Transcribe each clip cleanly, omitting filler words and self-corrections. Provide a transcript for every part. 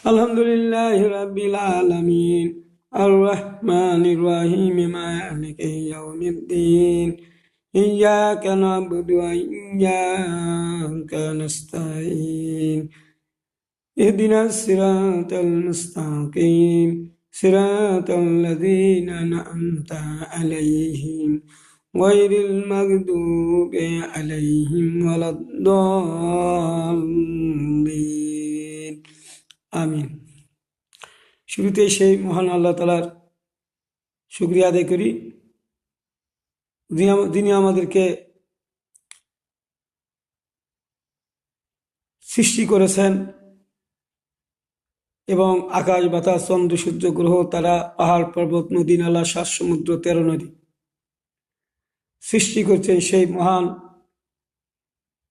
আলহামদুলিল্লাহি রাব্বিল আলামিন আর রহমানির রহিম মালিকি ইয়াউমিদ্দিন ইয়্যাকা না'বুদু ওয়া ইয়্যাকা নাস্তাঈন ইহদিনাস সিরাতাল মুস্তাকিম সিরাতাল লাযীনা আন'আমতা আলাইহিম গায়রিল মাগদুবি আলাইহিম ওয়ালাদ-দাল্লিন। আমিন। শুরুতে সেই মহান আল্লাহ তাআলার শুকরিয়া আদায় করি, যিনি আমাদেরকে সৃষ্টি করেছেন এবং আকাশ বাতাস চন্দ্র সূর্য গ্রহ তারা পাহাড় পর্বত নদী নালা সাত সমুদ্র 13 নদী সৃষ্টি করছেন। সেই মহান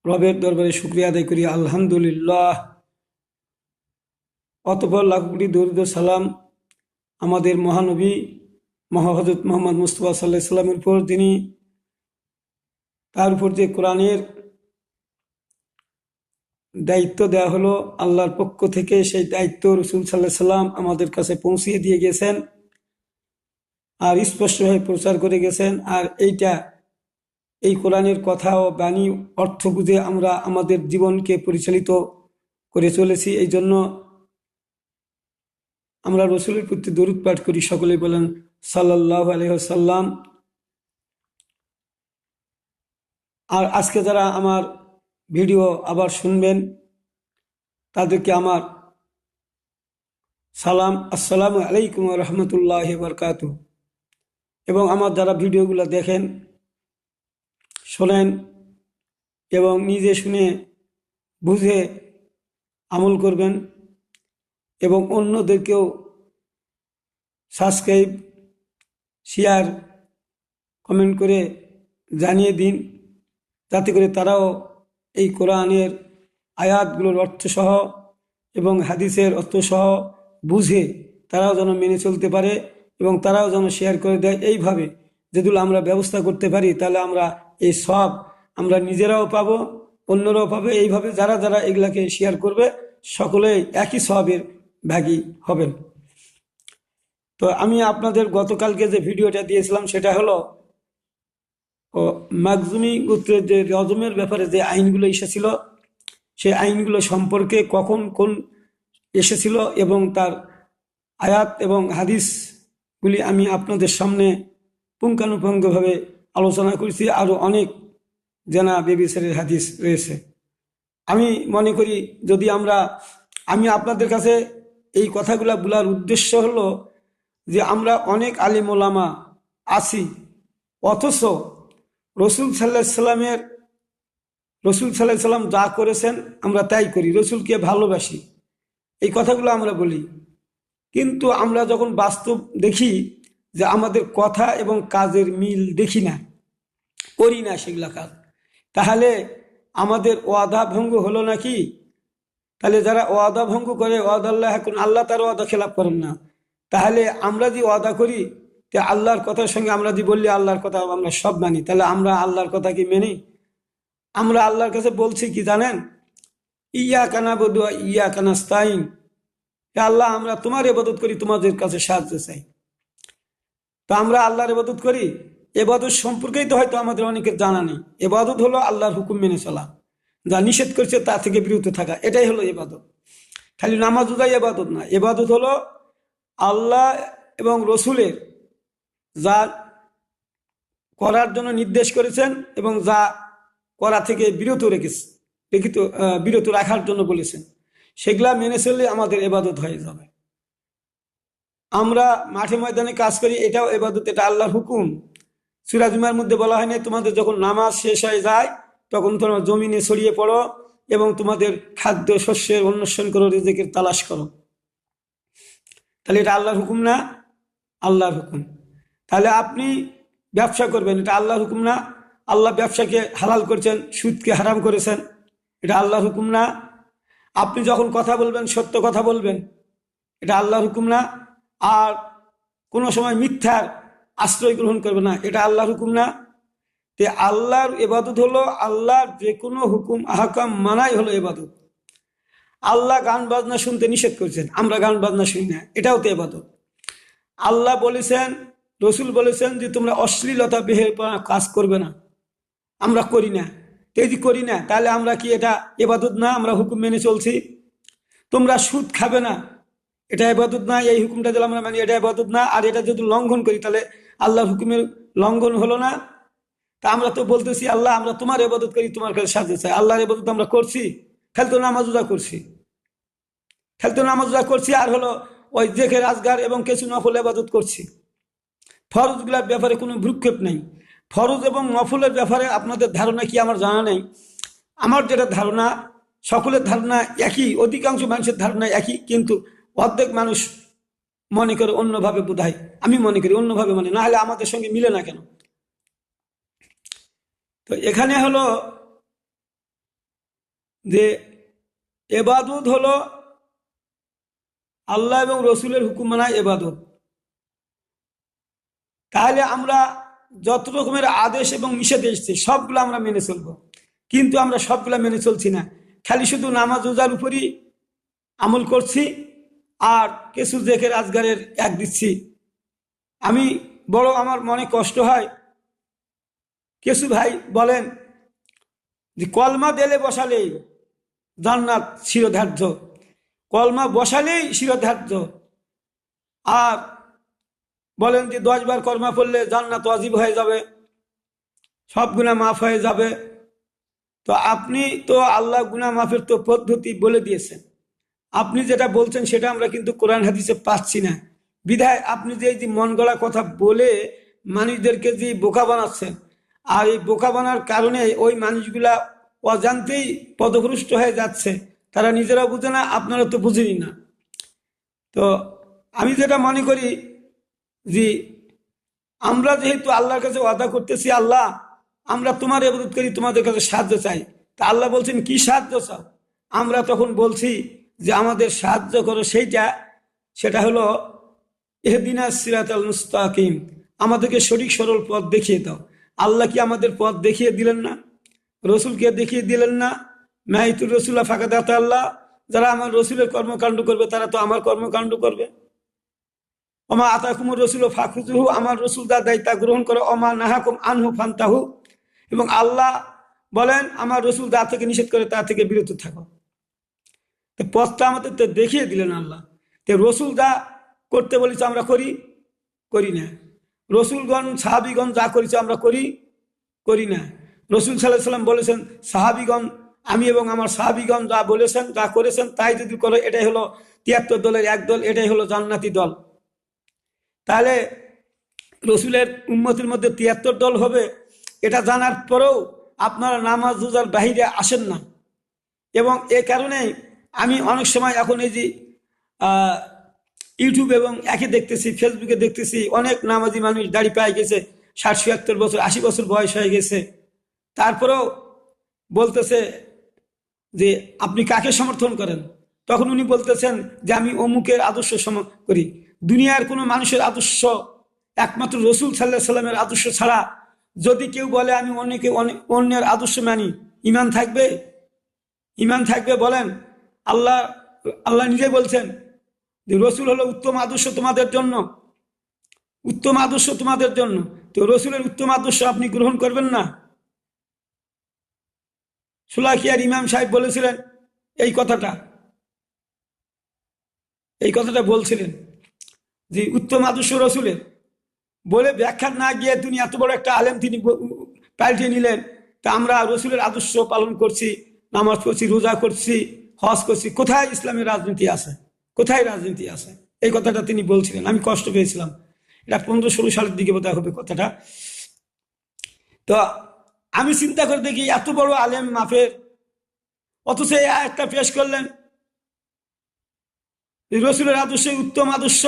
রবের দরবারে শুকরিয়া আদায় করি, আলহামদুলিল্লাহ। অতঃপর লাখ কোটি দরুদ ও সালাম আমাদের মহানবী হযরত মুহাম্মদ মুস্তাফা সাল্লাল্লাহু আলাইহি সাল্লামের উপর, তিনি তার উপর যে কোরআনের দায়িত্ব দেওয়া হলো আল্লাহর পক্ষ থেকে, সেই দায়িত্ব রাসূল সাল্লাল্লাহু আলাইহি সাল্লাম আমাদের কাছে পৌঁছিয়ে দিয়ে গেছেন আর স্পষ্টভাবে প্রচার করে গেছেন। আর এই কোরআনের কথা ও বাণী অর্থ বুঝে আমরা আমাদের জীবনকে পরিচালিত করে চলেছি। এই জন্য আমরা রাসূলের প্রতি দরুদ পাঠ করি, সকলেই বলেন সাল্লাল্লাহু আলাইহি ওয়াসাল্লাম। আর আজকে যারা আমার ভিডিও আবার শুনবেন তাদেরকে আমার সালাম, আসসালামু আলাইকুম ওয়া রাহমাতুল্লাহি ওয়া বারাকাতুহু। এবং আমার যারা ভিডিওগুলো দেখেন, শোনেন এবং নিজে শুনে বুঝে আমল করবেন এবং অন্যদেরকেও সাবস্ক্রাইব, শেয়ার, কমেন্ট করে জানিয়ে দিন, যাতে করে তারাও এই কোরআনের আয়াতগুলোর অর্থসহ এবং হাদিসের অর্থসহ বুঝে তারাও যেন মেনে চলতে পারে এবং তারাও যেন শেয়ার করে দেয়। এইভাবে যদি আমরা ব্যবস্থা করতে পারি তাহলে আমরা এই সব আমরা নিজেরাও পাবো, অন্যরাও পাবে। এইভাবে যারা যারা এগুলাকে শেয়ার করবে সকলেই একই সওয়াবের ভাগী হবেন। তো আমি আপনাদের গতকালকে যে ভিডিওটা দিয়েছিলাম সেটা হলো মাখজুমি গোত্রের যে রজমের ব্যাপারে যে আইনগুলো এসেছিল, সেই আইনগুলো সম্পর্কে কখন কোন এসেছিল এবং তার আয়াত এবং হাদিসগুলি আমি আপনাদের সামনে পুঙ্খানুপুঙ্খভাবে আলোচনা করেছি। আরও অনেক জানা বেবিচারের হাদিস রয়েছে। আমি মনে করি যদি আমি আপনাদের কাছে এই কথাগুলো বলার উদ্দেশ্য হলো যে আমরা অনেক আলিম ওলামা আছি, অথচ রাসূল সাল্লাল্লাহু আলাইহি সাল্লাম যা করেছেন আমরা তাই করি, রাসূলকে ভালোবাসি, এই কথাগুলো আমরা বলি। কিন্তু আমরা যখন বাস্তব দেখি যে আমাদের কথা এবং কাজের মিল দেখি না, করি না সেগুলা কাজ, তাহলে আমাদের ওয়াদা ভঙ্গ হলো নাকি? তাহলে যারা ওয়াদা ভঙ্গ করে, ওয়াদাল্লাহ এখন আল্লাহ তার ওয়াদা খেলাপ করেন না, তাহলে আমরা যে ওয়াদা করি তে আল্লাহর কথার সঙ্গে আমরা যে বললি আল্লাহর কথা আমরা সব মানি, তাহলে আমরা আল্লাহর কথা কি মেনি? আমরা আল্লাহর কাছে বলছি কি জানেন? ইয়্যাকা না'বুদু ওয়া ইয়্যাকা নাস্তাঈন। আল্লাহ আমরা তোমার ইবাদত করি, তোমাদের কাছে সাহায্য চাই। তো আমরা আল্লাহর ইবাদত করি। ইবাদত সম্পর্কেই তো হয়তো আমাদের অনেকের জানা নেই। ইবাদত হলো আল্লাহর হুকুম মেনে চলা, যা নিষেধ করছে তা থেকে বিরত থাকা, এটাই হলো ইবাদত। খালি নামাজ রোজাই ইবাদত না। ইবাদত হলো আল্লাহ এবং রাসূলের যা করার জন্য নির্দেশ করেছেন এবং যা করা থেকে বিরত রাখার জন্য বলেছেন, সেগুলা মেনে চললে আমাদের ইবাদত হয়ে যাবে। আমরা মাঠে ময়দানে কাজ করি, এটাও ইবাদত, এটা আল্লাহর হুকুম। সূরা জুমার মধ্যে বলা হয় না, তোমাদের যখন নামাজ শেষ হয়ে যায় তখন তোমরা জমিনে ছড়িয়ে পড়ো এবং তোমাদের খাদ্য শস্যের অন্বেষণ করো, রিজিকের তালাশ করো। তাহলে এটা আল্লাহর হুকুম না? আল্লাহর হুকুম। তাহলে আপনি ব্যবসা করবেন, এটা আল্লাহর হুকুম না? আল্লাহ ব্যবসাকে হালাল করেছেন, সুদকে হারাম করেছেন, এটা আল্লাহর হুকুম না? আপনি যখন কথা বলবেন সত্য কথা বলবেন, এটা আল্লাহর হুকুম না? আর কোনো সময় মিথ্যার আশ্রয় গ্রহণ করবে না, এটা আল্লাহর হুকুম না? তে আল্লাহর ইবাদত হলো আল্লাহর যে কোনো হুকুম আহকাম মানাই হলো ইবাদত। আল্লাহ গান বাজনা শুনতে নিষেধ করেছেন, আমরা গান বাজনা শুনি না, এটাও তো ইবাদত। আল্লাহ বলেছেন, রসুল বলেছেন যে তোমরা অশ্লীলতা বেহের কাজ করবে না, আমরা করি না। তো যদি করি না তাহলে আমরা কি এটা ইবাদত না? আমরা হুকুম মেনে চলছি। তোমরা সুদ খাবে না, এটা ইবাদত না? এই হুকুমটা যদি আমরা মানি এটা ইবাদত না? আর এটা যদি লঙ্ঘন করি তাহলে আল্লাহর হুকুমের লঙ্ঘন হলো না? তা আমরা তো বলতেছি আল্লাহ আমরা তোমার ইবাদত করি, তোমার কাছে সাহায্য চাই। আল্লাহর ইবাদত আমরা করছি, খালি তো নামাজ রোজা করছি, খালি তো নামাজ রোজা করছি, আর হলো ওই জেকে রাজগার এবং কিছু নফল ইবাদত করছি। ফরজগুলোর ব্যাপারে কোনো ভ্রুক্ষেপ নেই। ফরজ এবং নফলের ব্যাপারে আপনাদের ধারণা কি আমার জানা নেই। আমার যেটা ধারণা, সকলের ধারণা একই, অধিকাংশ মানুষের ধারণা একই, কিন্তু অর্ধেক মানুষ মনে করে অন্যভাবে বোধহয়। আমি মনে করি অন্যভাবে, মানে না হলে আমাদের সঙ্গে মিলে না কেন? তো এখানে হলো যে এবাদত হলো আল্লাহ এবং রসুলের হুকুম মানা এবাদত। তাহলে আমরা যত রকমের আদেশ এবং নিষেধ এসেছে সবগুলো আমরা মেনে চলবো, কিন্তু আমরা সবগুলো মেনে চলছি না। খালি শুধু নামাজ রোজার উপরই আমল করছি আর কিছু দেখে রাজগারের এক দিচ্ছি। আমি বড় আমার মনে কষ্ট হয়, কিছু ভাই বলেন যে কলমা দেলে বসালেই জান্নাত শিরোধার্য, কলমা বসালেই শিরোধার্য, আর বলেন যে 10 বার কলমা পড়লে জান্নাত ওয়াজিব হয়ে যাবে, সব গুনাহ মাফ হয়ে যাবে। তো আপনি তো আল্লাহ গুনাহ মাফের তো পদ্ধতি বলে দিয়েছেন, আপনি যেটা বলছেন সেটা আমরা কিন্তু কোরআন হাদিসে পাচ্ছি না। বিধায় আপনি যে এই যে মন গড়া কথা বলে মানুষদেরকে যে বোকা বানাচ্ছেন, আর এই বোকা বানার কারণে ওই মানুষগুলা অজান্তেই পথভ্রষ্ট হয়ে যাচ্ছে, তারা নিজেরা বুঝে না, আপনারা তো বুঝেনি না। তো আমি যেটা মনে করি যে আমরা যেহেতু আল্লাহর কাছে ওয়াদা করতেছি, আল্লাহ আমরা তোমার ইবাদত করি, তোমাদের কাছে সাহায্য চাই, তা আল্লাহ বলছেন কি সাহায্য চাও? আমরা তখন বলছি যে আমাদের সাহায্য করো সেটা হলো ইহদিনাস সিরাতাল মুস্তাকিম, আমাদেরকে সঠিক সরল পথ দেখিয়ে দাও। আল্লাহ কি আমাদের পথ দেখিয়ে দিলেন না? রসুলকে দেখিয়ে দিলেন না? মাহিতুর রসুল্লাহ ফাঁকাদাত আল্লাহ, যারা আমার রসুলের কর্মকাণ্ড করবে তারা তো আমার কর্মকাণ্ড করবে। ওমা আতাকুমুর রসুল ফাখুজুহু, আমার রসুল দা দায়িত্ব গ্রহণ করো, ওমা নাহাকুম আনহু ফান্তাহু, এবং আল্লাহ বলেন আমার রসুল দা থেকে নিষেধ করে তা থেকে বিরত থাকো। তো পথটা আমাদের তো দেখিয়ে দিলেন আল্লাহ। তো রসুল যা করতে বলেছে আমরা করি না। রসুলগণ সাহাবিগণ যা করেছে আমরা করি না। রসুল সাল্লাহ সাল্লাম বলেছেন সাহাবিগণ, আমি এবং আমার সাহাবিগণ যা বলেছেন যা করেছেন তাই যদি করো, এটাই হলো 73 দলের এক দল, এটাই হলো জান্নাতি দল। তাহলে রসুলের উম্মতের মধ্যে 73 দল হবে, এটা জানার পরেও আপনারা নামাজ রোজার বাহিরে আসেন না। এবং এ কারণে আমি অনেক সময় এখন এই যে ইউটিউব এবং একে দেখতেছি, ফেসবুকে দেখতেছি, অনেক নামাজি মানুষ দাড়ি পায়ে গেছে, 60-70 বছর 80 বছর বয়স হয়ে গেছে, তারপরেও বলতেছে যে আপনি কাকে সমর্থন করেন? তখন উনি বলতেছেন যে আমি অমুকের আদর্শ করি। দুনিয়ার কোনো মানুষের আদর্শ, একমাত্র রসুল সাল্লাহ সাল্লামের আদর্শ ছাড়া যদি কেউ বলে আমি অন্যের আদর্শ মানি, ইমান থাকবে? ইমান থাকবে বলেন? আল্লাহ নিজে বলছেন যে রসুল হলো উত্তম আদর্শ তোমাদের জন্য, উত্তম আদর্শ তোমাদের জন্য। তো রসুলের উত্তম আদর্শ আপনি গ্রহণ করবেন না? সুলাকিয়ার ইমাম সাহেব বলেছিলেন এই কথাটা বলছিলেন যে উত্তম আদর্শ রসুলের, বলে ব্যাখ্যা না গিয়ে তিনি এত বড় একটা আলেম তিনি পাল্টে নিলেন। তা আমরা রসুলের আদর্শ পালন করছি, নামাজ পড়ছি, রোজা করছি, হজ করছি, কোথায় ইসলামের রাজনীতি আছে? কোথায় রাজনীতি আছে? এই কথাটা তিনি বলছিলেন, আমি কষ্ট পেয়েছিলাম। এটা 15-16 সালের দিকে বোধহয় হবে কথাটা। তো আমি চিন্তা করে দেখি এত বড় আলেম মাফের, অথচ এই আয়াতটা পেশ করলেন রসুলের আদর্শ উত্তম আদর্শ,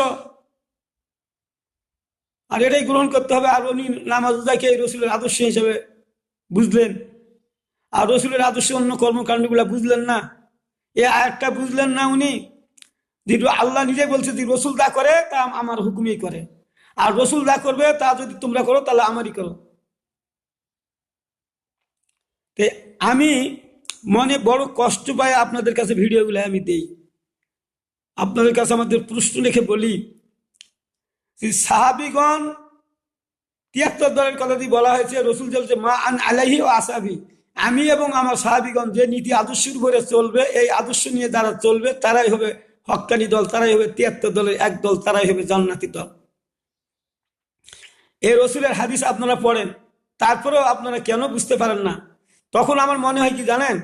আর এটাই গ্রহণ করতে হবে। আর উনি নামাজ রোজাকে রসুলের আদর্শ হিসেবে বুঝলেন, আর রসুলের আদর্শ অন্য কর্মকাণ্ডগুলা বুঝলেন না। এই আয়াতটা বুঝলেন না উনি, যে আল্লাহ নিজে বলছে যে রসুল যা করে তা আমার হুকুমেই করে, আর রসুল যা করবে তা যদি তোমরা করো তাহলে আমারই করো। আমি মনে বড় কষ্ট পায় আপনাদের কাছে ভিডিওগুলো আমি দেই। আপনাদের কাছে আমাদের প্রশ্ন রেখে বলি যে সাহাবিগণ ৭৩ দলের কথা দিয়ে বলা হয়েছে, রসুল বলছে মা আন আলাইহি ও আসাবি, আমি এবং আমার সাহাবিগণ যে নীতি আদর্শের উপরে চলবে, এই আদর্শ নিয়ে যারা চলবে তারাই হবে হক্কানি দল, তারাই হবে ৭৩ দলের এক দল, তারাই হবে জান্নাতি দল। এই রসুলের হাদিস আপনারা পড়েন, তারপরেও আপনারা কেন বুঝতে পারেন না? তখন আমার মনে হয় কি জানেন,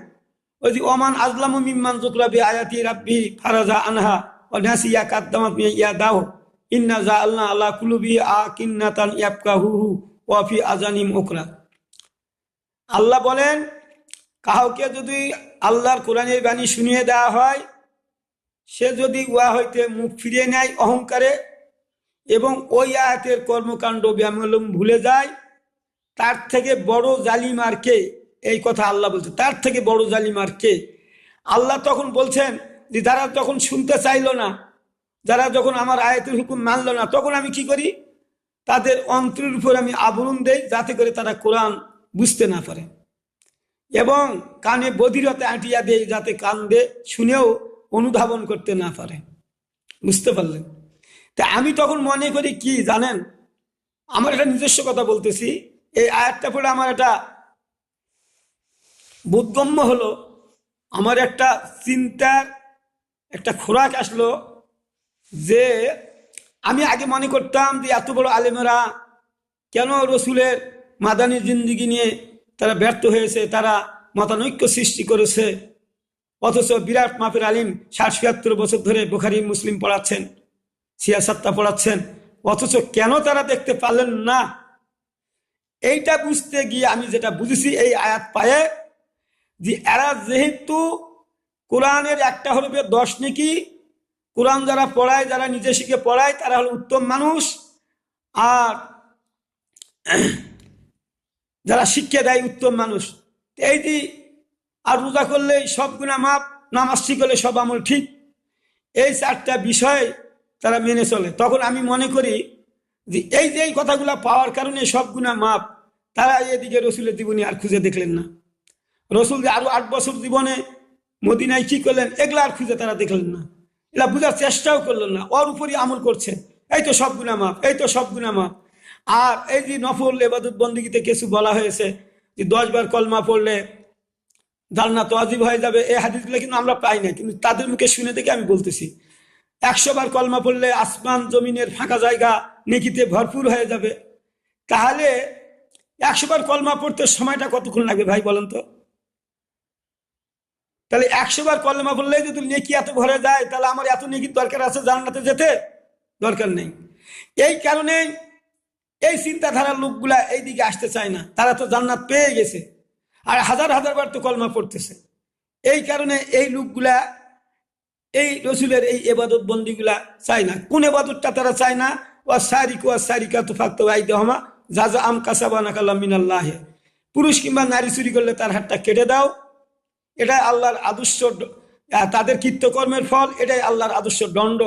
ওই যে ওমান আজলামু মিম্মান যুকরা বিআয়াতি রাব্বি ফারাজা আনহা ওয়া নাসিয়া কাদ্দামাত ইয়া দাও ইন্না জাআলনা আলা কুলুবি আকিন্নাতান ইয়াফকাহুহু ওয়া ফি আযানিম উকরা। আল্লাহ বলেন, কাউকে যদি আল্লাহর কোরআনের বাণী শুনিয়ে দেওয়া হয়, সে যদি উহা হইতে মুখ ফিরিয়ে নেয় অহংকারে এবং ওই আয়াতের কর্মকাণ্ড ব্যামলম ভুলে যায়, তার থেকে বড় জালিম আর কে? এই কথা আল্লাহ বলছে, তার থেকে বড় জালিম আর কে? আল্লাহ তখন বলছেন যে যারা তখন শুনতে চাইলো না, যারা যখন আমার আয়াতের হুকুম মানলো না, তখন আমি কি করি? তাদের অন্তরের উপর আমি আবরণ দেই, যাতে করে তারা কোরআন বুঝতে না পারে, এবং কানে বধিরতে আঁটিয়া দেই, যাতে কান দিয়ে শুনেও অনুধাবন করতে না পারে। বুঝতে পারলেন? তা আমি তখন মনে করি কি জানেন, আমার একটা নিজস্ব কথা বলতেছি, এই আয়াতটা পড়ে আমার একটা বোধগম্য হলো, আমার একটা চিন্তার একটা খোরাক আসলো, যে আমি আগে মনে করতাম যে এত বড় আলেমেরা কেন রসুলের মাদানী জিন্দিগি নিয়ে তারা ব্যর্থ হয়েছে, তারা মতানৈক্য সৃষ্টি করেছে, অথচ বিরাট মাপের আলিম ৬০-৭৬ বছর ধরে বুখারী মুসলিম পড়াচ্ছেন, সিয়াসাত্তা পড়াচ্ছেন, অথচ কেন তারা দেখতে পারলেন না? এইটা বুঝতে গিয়ে আমি যেটা বুঝেছি এই আয়াত পায়ে, যে এরা যেহেতু কোরআনের একটা হরফে ১০ নেকি, কোরআন যারা পড়ায়, যারা নিজে শিখে পড়ায়, তারা হলো উত্তম মানুষ, আর যারা শিক্ষা দেয় উত্তম মানুষ। এই যে আর রোজা করলে সব গুনাহ মাপ, নামাজ ঠিক হলে সব আমল ঠিক, এই ৪টা বিষয় তারা মেনে চলে। তখন আমি মনে করি যে এই যে এই কথাগুলো পাওয়ার কারণে সব গুনাহ মাপ, তারা এদিকে রসুলের জীবনী আর খুঁজে দেখলেন না। রসুল যে আরো ৮ বছর জীবনে মদিনায় কি করলেন, এগুলা আর খুঁজে তারা দেখলেন না, এগুলা বোঝার চেষ্টাও করলেন না, ওর উপরই আমল করছে, এই তো সব গুনাহ মাপ, এই তো সব গুনাহ মাপ। আর এই যে নফল ইবাদত বন্দেগীতে কিছু বলা হয়েছে যে ১০ বার কলমা পড়লে জান্নাত ওয়াজিব হয়ে যাবে, এই হাদিসগুলো কিন্তু আমরা পাই না, কিন্তু তাদের মুখে শুনে দেখে আমি বলতেছি ১০০ বার কলমা পড়লে আসমান জমিনের ফাঁকা জায়গা নেকিতে ভরপুর হয়ে যাবে। তাহলে ১০০ বার কলমা পড়তে সময়টা কতক্ষণ লাগবে ভাই বলেন তো? তাহলে ১০০ বার কলমা পড়লে যদি নেকি এত ভরে যায়, তাহলে আমার এত নেকির দরকার আছে জান্নাতে যেতে? দরকার নেই। এই কারণে এই চিন্তাধারার লোকগুলা এই দিকে আসতে চায় না, তারা তো জান্নাত পেয়ে গেছে, আর হাজার হাজার বার তো কলমা পড়তেছে। এই কারণে এই লোকগুলা এই রসুলের এই এবাদত বন্দিগুলা চায় না। কোন এবাদতটা তারা চায় না? ওয়া সারিকু ওয়া সারিকাতু ফাকতু আইদিহুমা জাযাআম কাসাবা নাকাল্লাম মিনাল্লাহ, পুরুষ কিংবা নারী চুরি করলে তার হাতটা কেটে দাও, এটাই আল্লাহর আদর্শ, তাদের কৃত্যকর্মের ফল, এটাই আল্লাহর আদর্শ দণ্ড।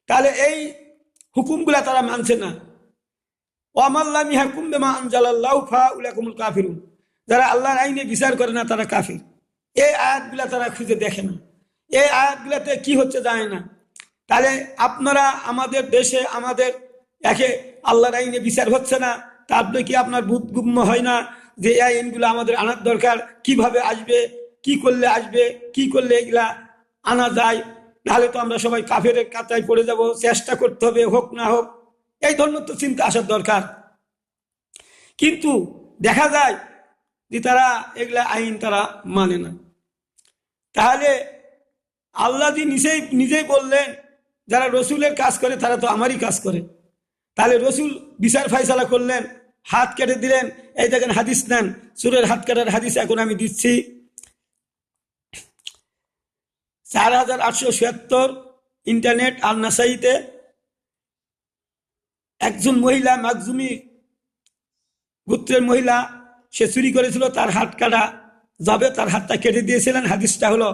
তাহলে এই হুকুমগুলা তারা মানছে না। ওয়ামাল্লাম ইয়াহকুম বিমা আনজালাল্লাহু ফাউলাইকুমুল কাফিরুন, যারা আল্লাহর আইনে বিচার করে না তারা কাফির। এই আয়াতগুলা তারা খুঁজে দেখে না, এই আয়াতগুলাতে কি হচ্ছে জানে না। তাহলে আপনারা আমাদের দেশে আমাদের একে আল্লাহর আইনে বিচার হচ্ছে না, তারপরে কি আপনার বুদ্ধগুম্য হয় না যে এই আইনগুলো আমাদের আনার দরকার, কিভাবে আসবে, কি করলে আসবে, কি করলে এগুলা আনা যায়, নাহলে তো আমরা সবাই কাফেরের কাতায় পড়ে যাব, চেষ্টা করতে হবে হোক না হোক, এই ধরনের তো চিন্তা আসার দরকার। কিন্তু দেখা যায় যে তারা এগুলা আইন তারা মানে না। তাহলে আল্লাহ জি নিজেই বললেন যারা রসুলের কাজ করে তারা তো আমারই কাজ করে। তাহলে রসুল বিচার ফাইসালা করলেন, হাত কেটে দিলেন। এই দেখেন হাদিস নেন, সুরের হাত কাটার হাদিস এখন আমি দিচ্ছি 4876 ইন্টারনেট আল নাসাইতে। একজন মহিলা মাকজুমি গোত্রের মহিলা, সে চুরি করেছিল, তার হাত কাটা যাবে, তার হাতটা কেটে দিয়েছিলেন। হাদিসটা হলো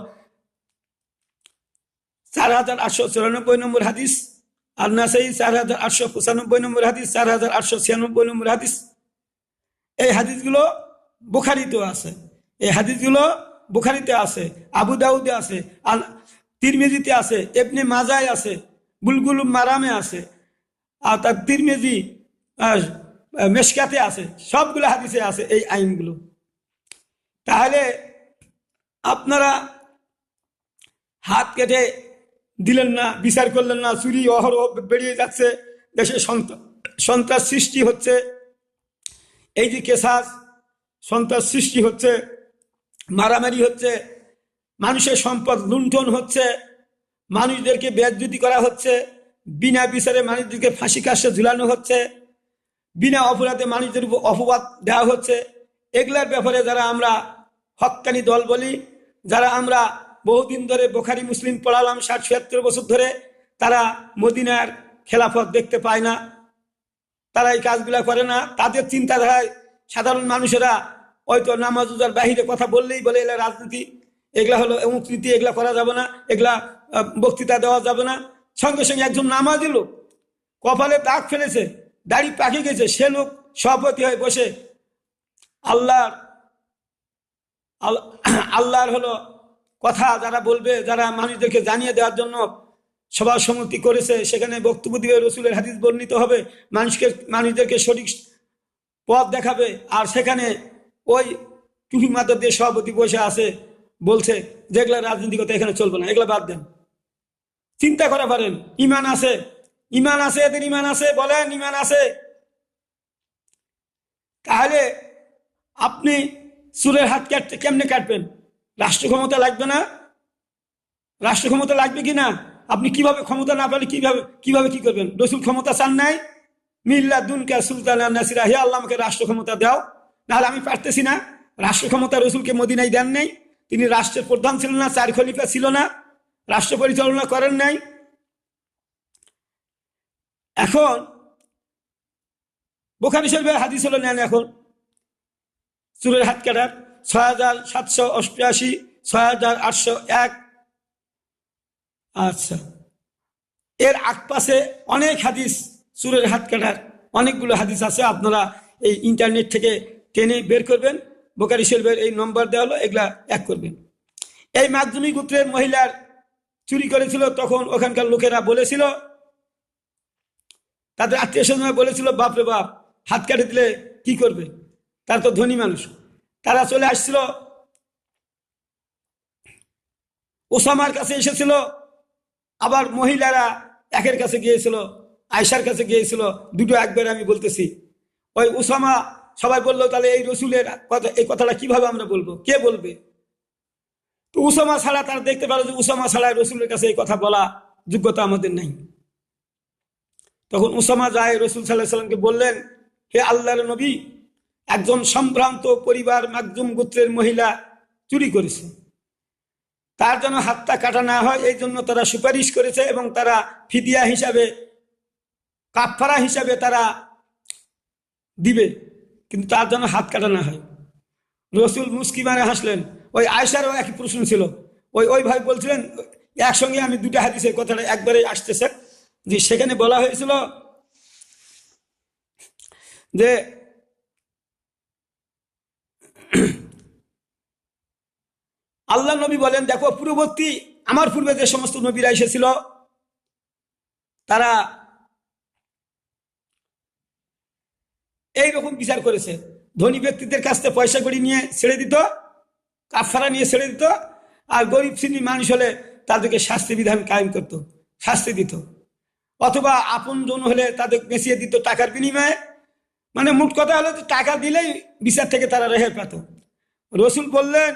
4894 নম্বর হাদিস, আর নাসাই 4895 নম্বর হাদিস, 4896 নম্বর হাদিস। এই হাদিসগুলো বুখারীতেও আছে। এই হাদিসগুলো বুখারীতে আছে, আবু দাউদে আছে, আর তিরমিজিতে আছে, ইবনে মাজায় আছে, বুলবুল মারামে আছে, আর তার তিরমিজি মেশকাতে আছে, সবগুলো হাদিসে আছে এই আইনগুলো। তাহলে আপনারা হাত কেটে দিলেন না, বিচার করলেন না, চুরি অহরহ বেরিয়ে যাচ্ছে, দেশে সন্ত্রাস সৃষ্টি হচ্ছে, এই যে কেসাস সন্ত্রাস সৃষ্টি হচ্ছে, মারামারি হচ্ছে, মানুষের সম্পদ লুণ্ঠন হচ্ছে, মানুষদেরকে বেইজ্জতি করা হচ্ছে, বিনা বিচারে মানুষদেরকে ফাঁসি কাস্টে ঝুলানো হচ্ছে, বিনা অপরাধে মানুষদের উপর অপবাদ দেওয়া হচ্ছে। এগুলার ব্যাপারে যারা আমরা হক্কানি দল বলি, যারা আমরা বহুদিন ধরে বুখারী মুসলিম পড়ালাম 60-70 বছর ধরে, তারা মদিনার খেলাফত দেখতে পায় না, তারা এই কাজগুলা করে না। তাদের চিন্তাধারায় সাধারণ মানুষেরা হয়তো নামাজ রোজার বাহিরে কথা বললেই বলে এগুলা রাজনীতি, এগুলা হলো অমুক নীতি, এগুলা করা যাবে না, এগুলা বক্তৃতা দেওয়া যাবে না। সঙ্গে সঙ্গে একজন নামাজি লোক কপালে দাগ ফেলেছে, দাড়ি পাকে গেছে, সে লোক সভাপতি হয়ে বসে আল্লাহর হলো কথা যারা বলবে, যারা মানুষদেরকে জানিয়ে দেওয়ার জন্য সভা সমিতি করেছে, সেখানে বক্তব্য দিবে, রসুলের হাদিস বর্ণিত হবে, মানুষদেরকে সঠিক পথ দেখাবে, আর সেখানে ওই টুপি মাথার দিয়ে সভাপতি বসে আছে, বলছে যে এগুলা রাজনীতিকতা এখানে চলবে না, এগুলা বাদ দেন। চিন্তা করা পারেন, ইমান আছে, ইমান আছে, এদের ইমান আছে, বলেন ইমান আছে। তাহলে আপনি চুরের হাত কাটতে কেমনে কাটবেন? রাষ্ট্র ক্ষমতা লাগবে না? রাষ্ট্র ক্ষমতা লাগবে কি না? আপনি কিভাবে ক্ষমতা না পেলে কিভাবে কি করবেন? রসুল ক্ষমতা চান নাই? মিল্লা দুনকা সুলতান নাসিরা, হে আল্লাহ আমাকে রাষ্ট্র ক্ষমতা দাও, নাহলে আমি পারতেছি না। রাষ্ট্র ক্ষমতা রসুলকে মদিনায় দেন নাই, তিনি রাষ্ট্রের প্রধান ছিলেন না, 4 খলিফা ছিল না, রাষ্ট্র পরিচালনা করেন নাই। এখন বুখারী শরীফের হাদিস হলো নেন এখন চুরের হাত কাটার 6788, 6801। আচ্ছা, এর আকপাশে অনেক হাদিস, চুরের হাত কাটার অনেকগুলো হাদিস আছে, আপনারা এই ইন্টারনেট থেকে টেনে বের করবেন, বুখারী শরীফের এই নম্বর দেওয়া হলো, এগুলা এক করবেন। এই মাখজুমী গোত্রের মহিলার চুরি করেছিল, তখন ওখানকার লোকেরা বলেছিল, তাদের আত্মীয় স্বজনরা বলেছিল, বাপরে বাপ, হাত কাটে দিলে কি করবে, তার তো ধনী মানুষ। তারা চলে আসছিল, ওসামার কাছে এসেছিল, আবার মহিলারা একের কাছে গিয়েছিল, আয়েশার কাছে গিয়েছিল, দুটো একবার আমি বলতেছি। ওই ওসামা, সবাই বললো তাহলে এই রসুলের কথা, এই কথাটা কিভাবে আমরা বলবো, কে বলবে? তো উসামা ছাড়া তারা দেখতে পারো যে উসামা ছাড়া রসুলের কাছে এই কথা বলা যোগ্যতা আমাদের নাই। তখন উসামা যায় রসুল সাল্লাল্লাহু আলাইহি সাল্লামকে বললেন, হে আল্লাহর নবী, একজন সম্ভ্রান্ত পরিবার মাখজুম গোত্রের মহিলা চুরি করেছে, তার জন্য হাতটা কাটা না হয় এই জন্য তারা সুপারিশ করেছে, এবং তারা ফিদিয়া হিসাবে, কাফারা হিসাবে তারা দিবে, কিন্তু তার জন্য হাত কাটা না হয়। রসুল মুস্কি মারে হাসলেন। ওই আয়েশারও একই প্রশ্ন ছিল, ওই ভাই বলছিলেন, একসঙ্গে আমি দুটা হাদিসের কথাটা একবারে আসতেছে, যে সেখানে বলা হয়েছিল যে আল্লাহ নবী বলেন, দেখো পূর্ববর্তী আমার পূর্বে যে সমস্ত নবীরা এসেছিল, তারা এইরকম বিচার করেছে, ধনী ব্যক্তিদের কাছ থেকে পয়সা কড়ি নিয়ে ছেড়ে দিত, কাফারা নিয়ে ছেড়ে দিত, আর গরিব শ্রেণীর মানুষ হলে তাদেরকে শাস্তি বিধান কায়েম করত, শাস্তি দিত, অথবা আপন জন হলে তাদের বেঁচিয়ে দিত টাকার বিনিময়ে। মানে মোট কথা হলো যে টাকা দিলেই বিচার থেকে তারা রেহাই পেত। রসুল বললেন,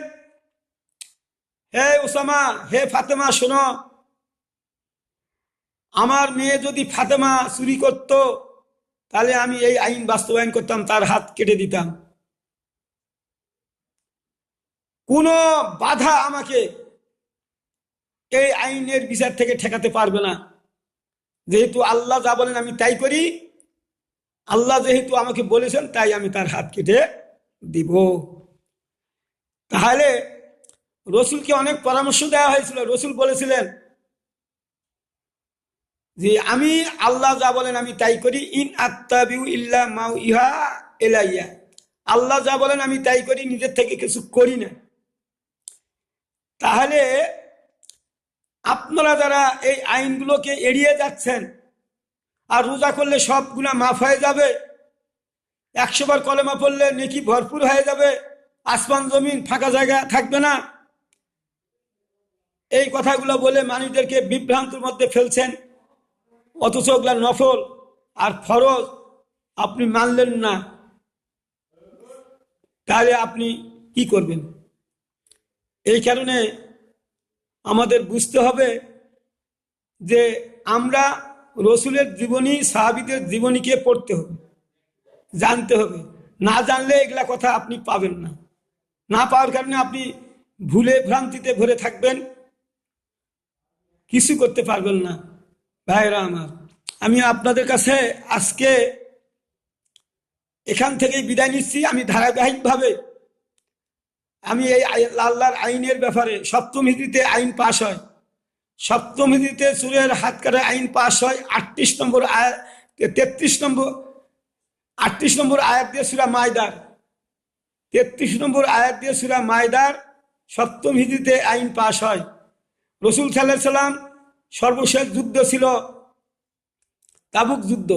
হে ওসামা, হে ফাতেমা, শোনো, আমার মেয়ে যদি ফাতেমা চুরি করত, তাহলে আমি এই আইন বাস্তবায়ন করতাম, তার হাত কেটে দিতাম। কোনো বাধা আমাকে এই আইনের বিচার থেকে ঠেকাতে পারবে না। যেহেতু আল্লাহ যা বলেন আমি তাই করি, আল্লাহ যেহেতু আমাকে বলেছেন, তাই আমি তার হাত কেটে দিব। তাহলে রসুলকে অনেক পরামর্শ দেওয়া হয়েছিল। রসুল বলেছিলেন যে আমি আল্লাহ যা বলেন আমি তাই করি, ইন আত্তাবিউ ইল্লা মাউ ইহা এলাইয়া, আল্লাহ যা বলেন আমি তাই করি, নিজের থেকে কিছু করি না। তাহলে আপনারা যারা এই আইনগুলোকে এড়িয়ে যাচ্ছেন, আর রোজা করলে সব গুনাহ মাফ হয়ে যাবে, 100 বার কলেমা পড়লে নেকি ভরপুর হয়ে যাবে, আসমান জমিন ফাঁকা জায়গা থাকবে না, এই কথাগুলো বলে মানুষদেরকে বিভ্রান্তির মধ্যে ফেলছেন। অথচ ওগুলা নফল আর ফরজ আপনি মানলেন না, তাহলে আপনি কি করবেন? এই কারণে আমাদের বুঝতে হবে যে আমরা রসুলের জীবনী, সাহাবীদের জীবনীকে পড়তে হবে, জানতে হবে। না জানলে এগুলা কথা আপনি পাবেন না। না পাওয়ার কারণে আপনি ভুলে ভ্রান্তিতে ভরে থাকবেন, কিছু করতে পারবেন না। ভাইরা আমার, আমি আপনাদের কাছে আজকে এখান থেকেই বিদায় নিচ্ছি। আমি ধারাবাহিকভাবে আমি এই আল্লাহর আইনের ব্যাপারে, সপ্তম হিজরিতে আইন পাশ হয়, সপ্তম হিজরিতে চুরের হাত কাটা আইন পাশ হয় 38 নম্বর আয়াত, 33 নম্বর 38 নম্বর আয়াত দিয়ে সূরা মায়দার, 33 নম্বর আয়াত দিয়ে সূরা মায়দার সপ্তম হিজরিতে আইন পাশ হয়। রসুল সাল্লাল্লাহু আলাইহি সাল্লাম সর্বশেষ যুদ্ধ ছিল তাবুক যুদ্ধ।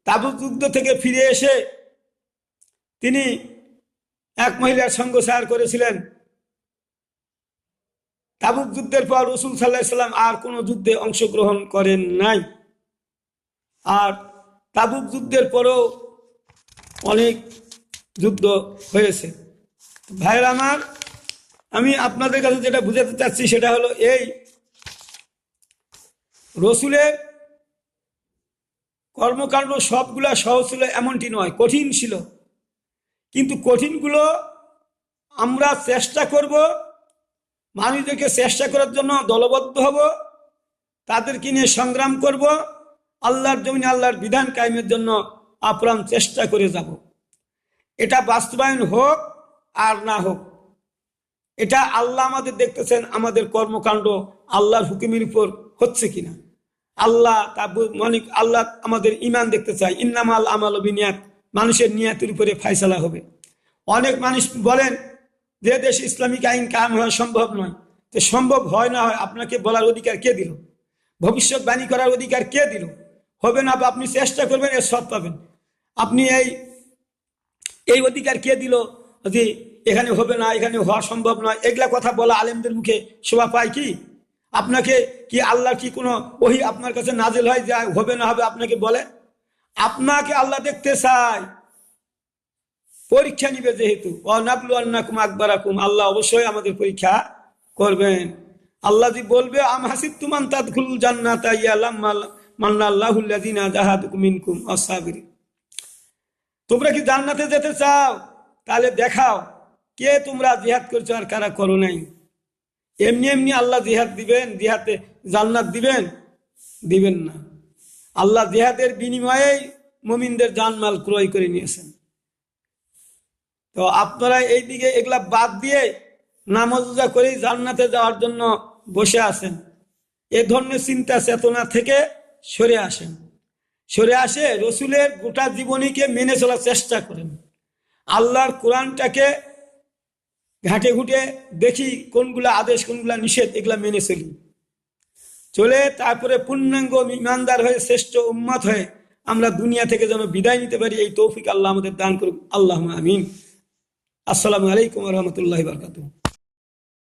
তাবুক যুদ্ধ থেকে ফিরে এসে তিনি এক মহিলার সঙ্গসার করেছিলেন। তাবুক যুদ্ধের পর রসুল সাল্লাল্লাহু আলাইহি সাল্লাম আর কোনো যুদ্ধে অংশগ্রহণ করেন নাই। আর তাবুক যুদ্ধের পরেও অনেক যুদ্ধ হয়েছে। ভাইরা আমার, আমি আপনাদের কাছে যেটা বুঝাতে চাচ্ছি সেটা হলো এই, রসুলের কর্মকাণ্ড সবগুলা সহজ ছিল এমনটি নয়, কঠিন ছিল। কিন্তু কঠিনগুলো আমরা চেষ্টা করব, মানুষদেরকে চেষ্টা করার জন্য দলবদ্ধ হব, তাদেরকে নিয়ে সংগ্রাম করব, আল্লাহর জমিনে আল্লাহর বিধান কায়েমের জন্য আপ্রাণ চেষ্টা করে যাব। এটা বাস্তবায়ন হোক আর না হোক, এটা আল্লাহ আমাদের দেখতেছেন, আমাদের কর্মকাণ্ড আল্লাহর হুকুমের উপর হচ্ছে কিনা। আল্লাহ আল্লাহ আমাদের ঈমান দেখতে চায়। ইন্নামাল আমালু বিনিয়াত, মানুষের নিয়াতের উপরে ফয়সালা হবে। অনেক মানুষ বলেন যে দেশে ইসলামিক আইন কায়েম হওয়া সম্ভব নয়। তো সম্ভব হয় না হয় আপনাকে বলার অধিকার কে দিল? ভবিষ্যৎবাণী করার অধিকার কে দিল? হবে না, আপনি চেষ্টা করবেন, এর সব পাবেন। আপনি এই অধিকার কে দিল যে এখানে হবে না, এখানে হওয়া সম্ভব নয়? এগুলা কথা বলা আলেমদের মুখে শোভা পায় কি? আপনাকে কি আল্লাহ কি কোনো ওহী আপনার কাছে নাজিল হয় যে হবে না হবে আপনাকে বলে? আপনাকে আল্লাহ দেখতে চায়, পরীক্ষা নিবে। যেহেতু ওয়ানাবলুয়ান্নাকুম আকবারাকুম, আল্লাহ অবশ্যই আমাদের পরীক্ষা করবেন। আল্লাহ যদি বলবে আম হাসিবতুম আন তাদখুলুল জান্নাতা ইয়ালাম্মা মান্নাল্লাহুল লাযিনা জাহাদু মিনকুম আস-সাবিরিন, তোমরা কি জান্নাতে যেতে চাও? তাহলে দেখাও কে তোমরা জিহাদ করছো আর কারা করো নাই। এমনি এমনি আল্লাহ জিহাদ দিবেন, জিহাদে জান্নাত দিবেন? দিবেন না। আল্লাহ জিহাদের বিনিময়ে মুমিনদের জানমাল ক্রয় করে নিয়েছেন। তো আপনারা এই দিকে এগুলা বাদ দিয়ে নামাজ রোজা করে জান্নাতে যাওয়ার জন্য বসে আছেন। এ ধরনের চিন্তা চেতনা থেকে সরে আসেন, সরে আসে রসুলের গোটা জীবনীকে মেনে চলার চেষ্টা করেন। আল্লাহর কোরআনটাকে ঘাটে ঘুটে দেখি কোনগুলা আদেশ কোনগুলা নিষেধ, এগুলা মেনে চলি। চলে তারপরে পূর্ণাঙ্গ ইমানদার হয়ে শ্রেষ্ঠ উম্মত হয়ে আমরা দুনিয়া থেকে যেন বিদায় নিতে পারি, এই তৌফিক আল্লাহ আমাদের দান করুন। আল্লাহুম্মা আমিন। আসসালামু আলাইকুম ওয়া রাহমাতুল্লাহি ওয়া বারাকাতুহু।